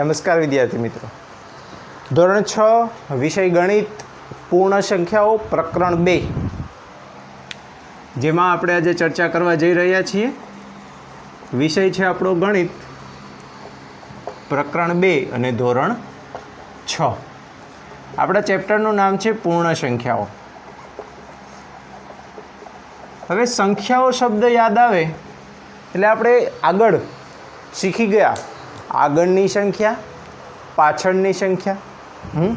નમસ્કાર વિદ્યાર્થી મિત્રો, ધોરણ 6 વિષય ગણિત પૂર્ણ સંખ્યાઓ પ્રકરણ 2 જેમાં આપણે આજે ચર્ચા કરવા જઈ રહ્યા છીએ. વિષય છે આપણો ગણિત પ્રકરણ 2 અને ધોરણ 6. આપણા ચેપ્ટરનું નામ છે પૂર્ણ સંખ્યાઓ. હવે સંખ્યાઓ શબ્દ યાદ આવે એટલે આપણે આગળ શીખી ગયા આગળની સંખ્યા, પાછળની સંખ્યા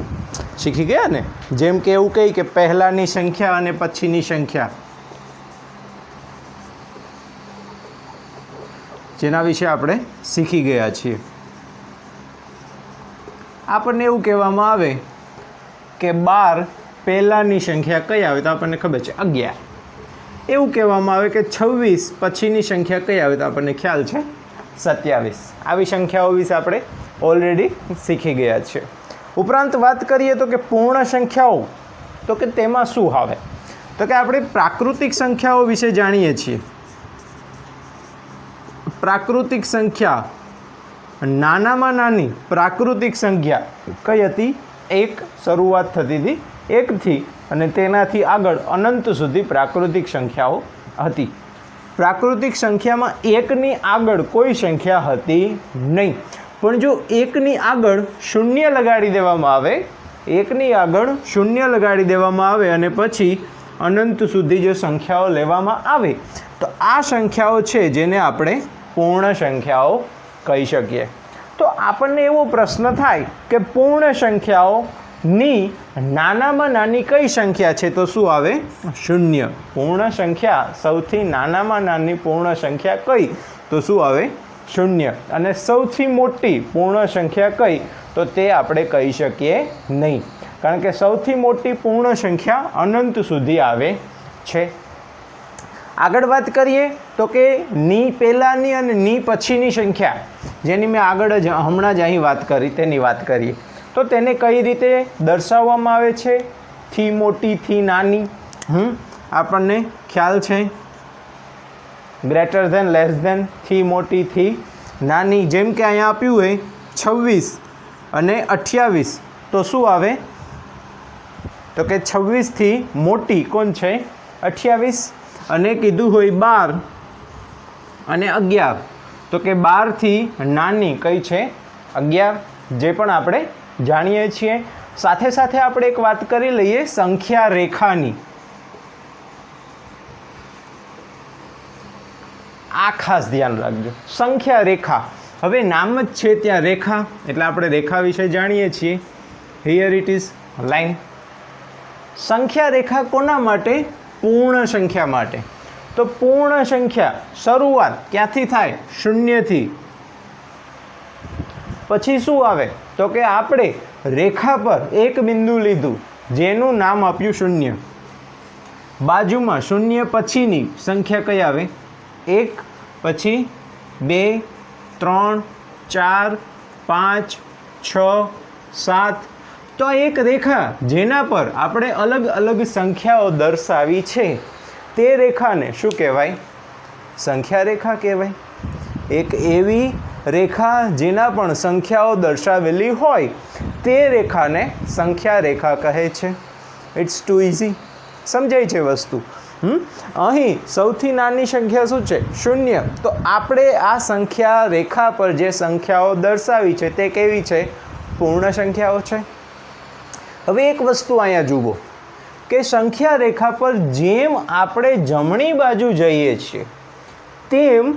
શીખી ગયા ને. જેમ કે એવું કહી કે પહેલાંની સંખ્યા અને પછીની સંખ્યા, જેના વિશે આપણે શીખી ગયા છીએ. આપણને એવું કહેવામાં આવે કે 12 પહેલાંની સંખ્યા કઈ આવે તો આપણને ખબર છે 11. એવું કહેવામાં આવે કે 26 પછીની સંખ્યા કઈ આવે તો આપણને ખ્યાલ છે 27. આવી સંખ્યાઓ વિશે આપણે ઓલરેડી શીખી ગયા છે. ઉપરાંત વાત કરીએ તો કે પૂર્ણ સંખ્યાઓ, તો કે તેમાં શું આવે તો કે આપણે પ્રાકૃતિક સંખ્યાઓ વિશે જાણીએ છીએ. પ્રાકૃતિક સંખ્યા, નાનામાં નાની પ્રાકૃતિક સંખ્યા કઈ હતી? 1 શરૂઆત થતી હતી 1થી અને તેનાથી આગળ અનંત સુધી પ્રાકૃતિક સંખ્યાઓ હતી. પ્રાકૃતિક સંખ્યામાં 1ની આગળ કોઈ સંખ્યા હતી નહીં, પણ જો 1ની આગળ શૂન્ય લગાડી દેવામાં આવે, 1ની આગળ શૂન્ય લગાડી દેવામાં આવે અને પછી અનંત સુધી જો સંખ્યાઓ લેવામાં આવે તો આ સંખ્યાઓ છે જેને આપણે પૂર્ણ સંખ્યાઓ કહી શકીએ. તો આપણને એવો પ્રશ્ન થાય કે પૂર્ણ સંખ્યાઓની નાનામાં નાની કઈ સંખ્યા છે તો શું આવે? શૂન્ય. પૂર્ણ સંખ્યા સૌથી નાનામાં નાની પૂર્ણ સંખ્યા કઈ તો શું આવે? શૂન્ય. અને સૌથી મોટી પૂર્ણ સંખ્યા કઈ તો તે આપણે કહી શકીએ નહીં, કારણ કે સૌથી મોટી પૂર્ણ સંખ્યા અનંત સુધી આવે છે. આગળ વાત કરીએ તો કે ની પહેલાંની અને ની પછીની સંખ્યા, જેની મેં આગળ જ હમણાં જ અહીં વાત કરી તેની વાત કરીએ તો તેને કઈ રીતે દર્શાવવામાં આવે છે? થી મોટી, થી નાની. આપણને ખ્યાલ છે, ગ્રેટર ધેન, લેસ ધેન, થી મોટી, થી નાની. જેમ કે અહીંયા આપ્યું હોય 26 અને 28 તો શું આવે તો કે 26થી મોટી કોણ છે? 28. અને કીધું હોય 12 અને 11 તો કે 12થી નાની કઈ છે? 11. જે પણ આપણે જાણીએ છીએ. સાથે સાથે આપણે એક વાત કરી લઈએ સંખ્યા રેખાની. આ ખાસ ધ્યાન રાખજો, સંખ્યા રેખા. હવે નામ જ છે ત્યાં રેખા, એટલે આપણે રેખા વિશે જાણીએ છીએ. Here it is line. સંખ્યા રેખા કોના માટે? પૂર્ણ સંખ્યા માટે. તો પૂર્ણ સંખ્યા શરૂઆત ક્યાંથી થાય? શૂન્યથી. પછી શું આવે તો કે આપણે રેખા પર એક બિંદુ લીધું જેનું નામ આપ્યું શૂન્ય. બાજુમાં શૂન્ય પછીની સંખ્યા કઈ આવે? 1, પછી 2, 3, 4, 5, 6, 7. તો એક રેખા જેના પર આપણે અલગ અલગ સંખ્યાઓ દર્શાવી છે તે રેખાને શું કહેવાય? સંખ્યા રેખા કહેવાય. એક એવી રેખા જેના પણ સંખ્યાઓ દર્શાવેલી હોય તે રેખાને સંખ્યા રેખા કહે છે. It's too easy. સમજાય છે વસ્તુ? અહીં સૌથી નાની સંખ્યા શું છે? શૂન્ય. તો આપણે આ સંખ્યા રેખા પર જે સંખ્યાઓ દર્શાવી છે તે કેવી છે? પૂર્ણ સંખ્યાઓ છે. હવે એક વસ્તુ અહીંયા જુઓ કે સંખ્યા રેખા પર જેમ આપણે જમણી બાજુ જઈએ છીએ તેમ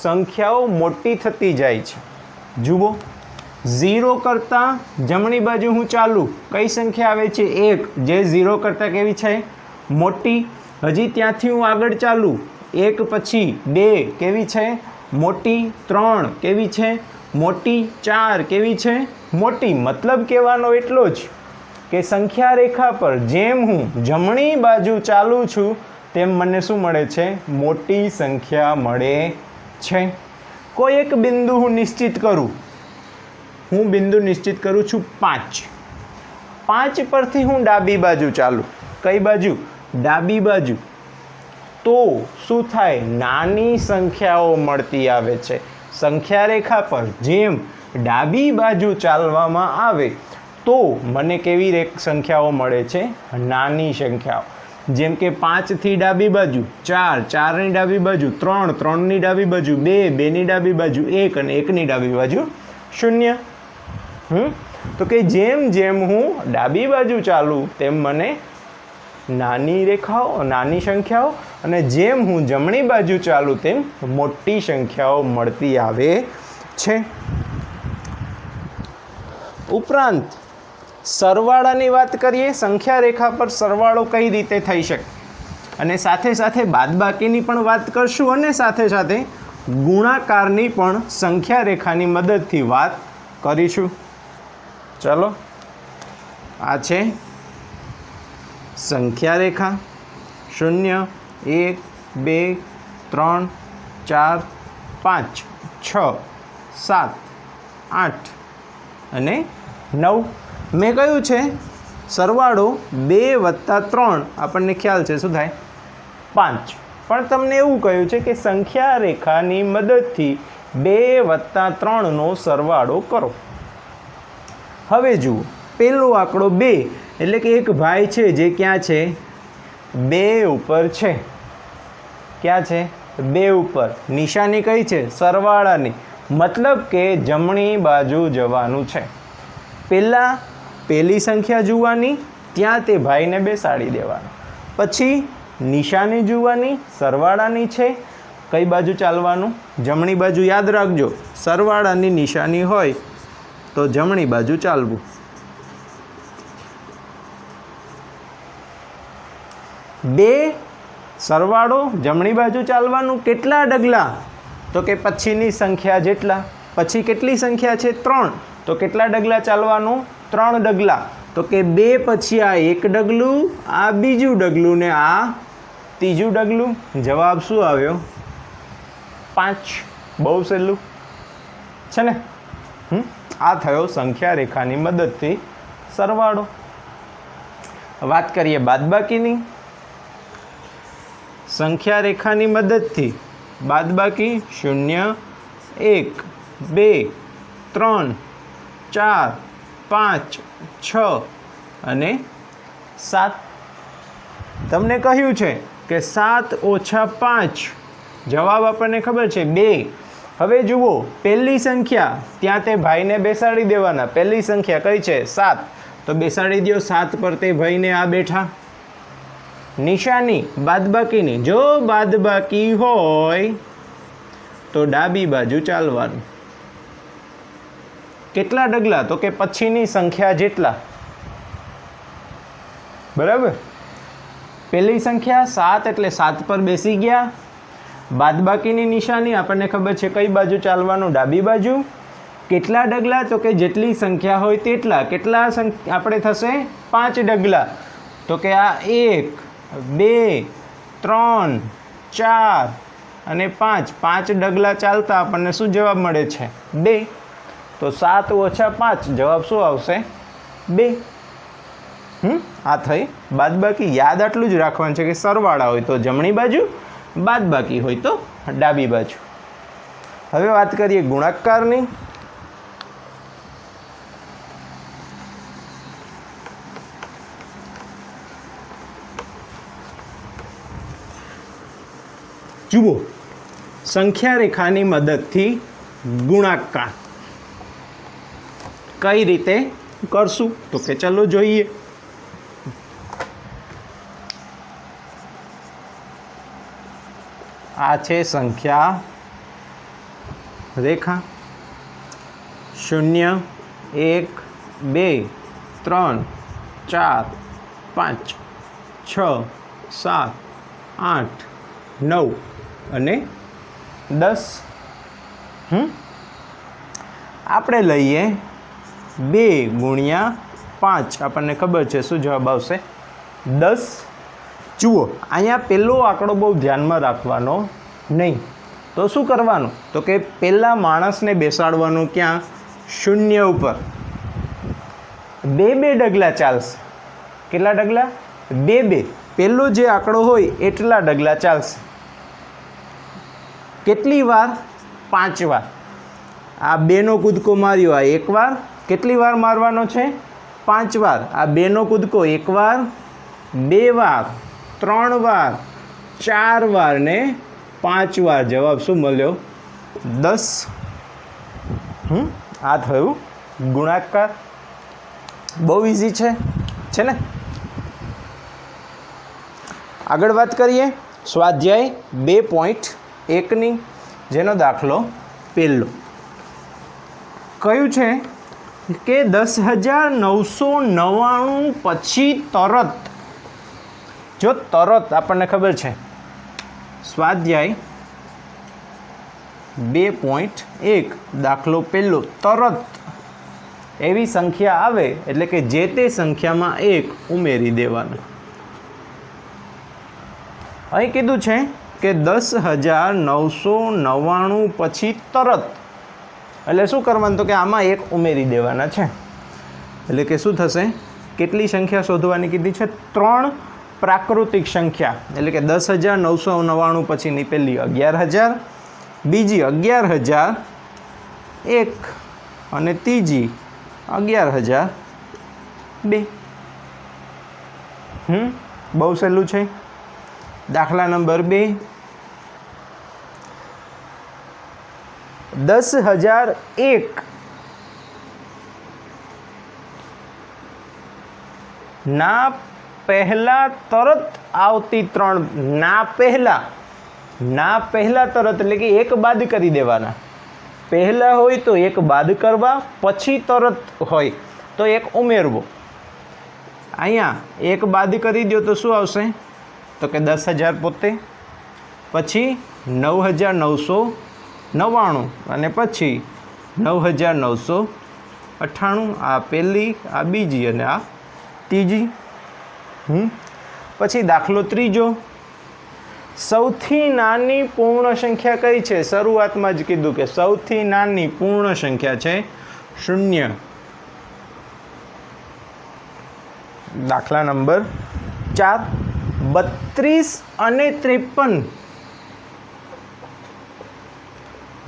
સંખ્યાઓ મોટી થતી જાય છે. જુઓ, 0 કરતાં જમણી બાજુ હું ચાલું, કઈ સંખ્યા આવે છે? 1, જે 0 કરતાં કેવી છે? મોટી. હજી ત્યાંથી હું આગળ ચાલું, 1 પછી 2 કેવી છે? મોટી. 3 કેવી છે? મોટી. 4 કેવી છે? મોટી. મતલબ કહેવાનો એટલો જ કે સંખ્યા રેખા પર જેમ હું જમણી બાજુ ચાલું છું તેમ મને શું મળે છે? મોટી સંખ્યા મળે છે. કોઈ એક બિંદુ હું નિશ્ચિત કરું, હું બિંદુ નિશ્ચિત કરું છું 5. 5 પરથી હું ડાબી બાજુ ચાલું, કઈ બાજુ? ડાબી બાજુ. તો શું થાય? નાની સંખ્યાઓ મળતી આવે છે. સંખ્યા રેખા પર જેમ ડાબી બાજુ ચાલવામાં આવે તો મને કેવી સંખ્યાઓ મળે છે? નાની સંખ્યાઓ. જેમ કે 5થી ડાબી બાજુ 4, 4ની ડાબી બાજુ 3, 3ની ડાબી બાજુ 2, 2ની ડાબી બાજુ 1 અને 1ની ડાબી બાજુ 0. તો કે જેમ જેમ હું ડાબી બાજુ ચાલું તેમ મને નાની રેખાઓ, નાની સંખ્યાઓ, અને જેમ હું જમણી બાજુ ચાલું તેમ મોટી સંખ્યાઓ મળતી આવે છે. ઉપરાંત સરવાળાની વાત કરીએ. સંખ્યા રેખા પર સરવાળો કઈ રીતે થઈ શકે, અને સાથે સાથે બાદબાકીની પણ વાત કરશું, અને સાથે સાથે ગુણાકારની પણ સંખ્યા રેખાની મદદથી વાત કરીશું. ચલો, આ છે સંખ્યા રેખા. 0, 1, 2, 3, 4, 5, 6, 7, 8 અને 9. મેં કહ્યું છે સરવાળો 2 + 3 આપણને ખ્યાલ છે શું થાય? 5. પણ તમને એવું કહ્યું છે કે સંખ્યા રેખાની મદદથી 2 + 3નો સરવાળો કરો. હવે જુઓ, પહેલો આંકડો 2 એટલે કે એક ભાઈ છે જે ક્યાં છે? 2 ઉપર છે. ક્યાં છે? 2 ઉપર. નિશાની કઈ છે? સરવાળાની. મતલબ કે જમણી બાજુ જવાનું છે. પહેલી સંખ્યા જોવાની, ત્યાં તે ભાઈને બેસાડી દેવાનો. પછી નિશાની જોવાની, સરવાળાની છે. કઈ બાજુ ચાલવાનું? જમણી બાજુ. યાદ રાખજો, સરવાળાની નિશાની હોય તો જમણી બાજુ ચાલવું. બે સરવાળો, જમણી બાજુ ચાલવાનું. કેટલા ડગલા? તો કે પછીની સંખ્યા જેટલા. પછી કેટલી સંખ્યા છે? 3. તો કેટલા ડગલા ચાલવાનું? 3 ડગલા. તો કે 2 પછી આ 1 ડગલું, આ બીજું ડગલું ને આ ત્રીજું ડગલું. જવાબ શું આવ્યો? 5. બહુ સહેલું છે ને? આ થયો સંખ્યા રેખાની મદદથી સરવાળો. વાત કરીએ બાદબાકીની. સંખ્યા રેખાની મદદથી બાદબાકી 0, 1, 2, 3, 4, 5, 6 અને 7. તમને કહ્યું છે કે 7 - 5. જવાબ આપણને ખબર છે 2. હવે જુઓ, પહેલી સંખ્યા, ત્યાં તે ભાઈને બેસાડી દેવાના. પહેલી સંખ્યા કઈ છે? 7. તો બેસાડી દો 7 પર તે ભાઈને. આ બેઠા. નિશાની બાદબાકીની. જો બાદબાકી હોય તો ડાબી બાજુ ચાલવાનું. કેટલા ડગલા? તો કે પછીની સંખ્યા જેટલા. બરાબર. પહેલી સંખ્યા 7 એટલે 7 પર બેસી ગયા. બાદબાકીની નિશાની આપણને ખબર છે કઈ બાજુ ચાલવાનું? ડાબી બાજુ. કેટલા ડગલા? તો કે જેટલી સંખ્યા હોય તેટલા. કેટલા આપણે થશે? 5 ડગલા. તો કે આ 1, 2, 3, 4 અને 5. 5 ડગલા ચાલતા આપણને શું જવાબ મળે છે? 2. તો 7 - 5 જવાબ શું આવશે? 2. આ થઈ બાદબાકી. યાદ આટલું જ રાખવાનું છે કે સરવાળા હોય તો જમણી બાજુ, બાદબાકી હોય તો ડાબી બાજુ. હવે વાત કરીએ ગુણાકારની. જુઓ, સંખ્યા રેખાની મદદથી ગુણાકાર કઈ રીતે કરશું? તો કે ચલો જોઈએ. આ છે સંખ્યા રેખા. 0, 1, 2, 3, 4, 5, 6, 7, 8, 9 અને 10. આપણે લઈએ 2 × 5. આપણને ખબર છે શું જવાબ આવશે? 10. જુઓ, અહીંયા પહેલો આંકડો બહુ ધ્યાનમાં રાખવાનો નહીં. તો શું કરવાનું? તો કે પહેલા માણસને બેસાડવાનું ક્યાં? 0 ઉપર. 2 ડગલા ચાલશે. કેટલા ડગલા? 2. પહેલો જે આંકડો હોય એટલા ડગલા ચાલશે. કેટલી વાર? 5 વાર. આ બેનો કૂદકો માર્યો, આ એક વાર, કેટલી વાર મારવાનો છે? 5 વાર. આ બેનો કૂદકો 1 વાર, 2 વાર, 3 વાર, 4 વાર ને 5 વાર. જવાબ શું મળ્યો? 10. આ થયું ગુણાકાર. બહુ ઇઝી છે ને? આગળ વાત કરીએ સ્વાધ્યાય 2.1ની, જેનો દાખલો પહેલો કયું છે કે 10,999 પછી તરત, જો તરત આપણને ખબર છે સ્વાધ્યાય 2.1 દાખલો પહેલો, તરત એવી સંખ્યા આવે એટલે કે જે તે સંખ્યામાં 1 ઉમેરી દેવાના. અહીં કીધું છે કે 10,999 પછી તરત, એટલે શું કરવાનું? તો કે આમાં 1 ઉમેરી દેવાના છે. એટલે કે શું થશે? કેટલી સંખ્યા શોધવાની કીધી છે? 3 પ્રાકૃતિક સંખ્યા. એટલે કે 10,999 પછીની પહેલી 11,000, બીજી 11,001 અને ત્રીજી 11,002. બહુ સહેલું છે. દાખલા નંબર 2, 10,001 ના પહેલા તરત આવતી 3, ના પહેલા તરત એટલે કે 1 બાદ કરી દેવાના. પહેલા હોય તો 1 બાદ કરવા, પછી તરત હોય તો 1 ઉમેરવો. અહીંયા 1 બાદ કરી દો તો શું આવશે? તો કે 10,000 પોતે, પછી 9,999 અને પછી 9,998. આ પહેલી, આ બીજી અને આ ત્રીજી. પછી દાખલો ત્રીજો, સૌથી નાની પૂર્ણ સંખ્યા કઈ છે? શરૂઆતમાં જ કીધું કે સૌથી નાની પૂર્ણ સંખ્યા છે 0. દાખલા નંબર 4, 32 અને 53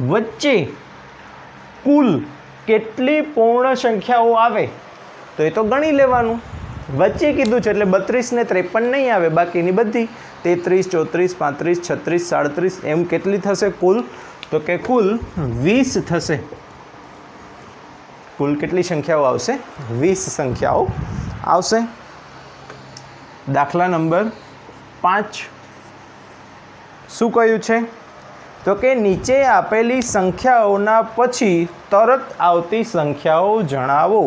વચ્ચે કુલ કેટલી પૂર્ણ સંખ્યાઓ આવે? તો એ તો ગણી લેવાનું. વચ્ચે કીધું છે એટલે 32 ને 53 નહીં આવે, બાકીની બધી 33, 34, 35, 36, 37 એમ કેટલી થશે કુલ? તો કે કુલ 20 થશે. કુલ કેટલી સંખ્યાઓ આવશે? 20 સંખ્યાઓ આવશે. દાખલા નંબર 5 શું કહ્યું છે? તો કે નીચે આપેલી સંખ્યાઓના પછી તરત આવતી સંખ્યાઓ જણાવો.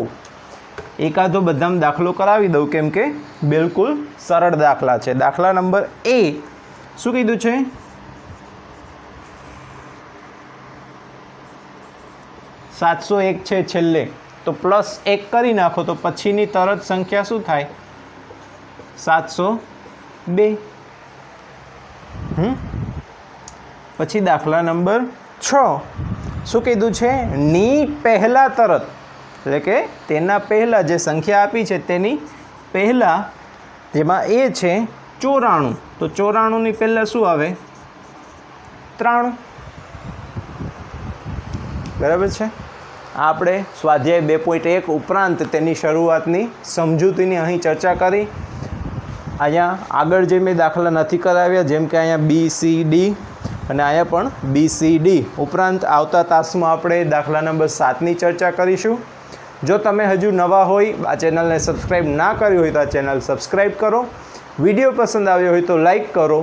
એકાદો બધામાં દાખલો કરાવી દઉં, કેમ કે બિલકુલ સરળ દાખલા છે. દાખલા નંબર A શું કીધું છે? 701 છે છેલ્લે, તો +1 કરી નાખો તો પછીની તરત સંખ્યા શું થાય? 702. પછી દાખલા નંબર 6 શું કીધું છે? ની પહેલા તરત, એટલે કે તેના પહેલાં જે સંખ્યા આપી છે તેની પહેલાં, જેમાં એ છે 94, તો 94ની પહેલાં શું આવે? 3. બરાબર છે. આપણે સ્વાધ્યાય 2.1 ઉપરાંત તેની શરૂઆતની સમજૂતીની અહીં ચર્ચા કરી. અહીંયા આગળ જે મેં દાખલા નથી કરાવ્યા, જેમ કે અહીંયા BCD અને અહીંયા પણ BCD ઉપરાંત આવતા તાસમાં આપણે દાખલા નંબર 7ની ચર્ચા કરીશું. જો તમે હજુ નવા હોય, આ ચેનલને સબસ્ક્રાઈબ ના કરી હોય તો આ ચેનલ સબસ્ક્રાઈબ કરો. વિડીયો પસંદ આવ્યો હોય તો લાઈક કરો.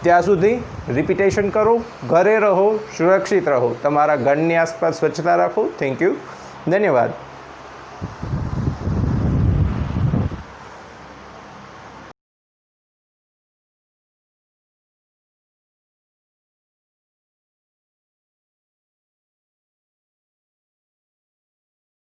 ત્યાં સુધી રિપીટેશન કરો. ઘરે રહો, સુરક્ષિત રહો, તમારા ઘરની આસપાસ સ્વચ્છતા રાખો. Thank you. ધન્યવાદ.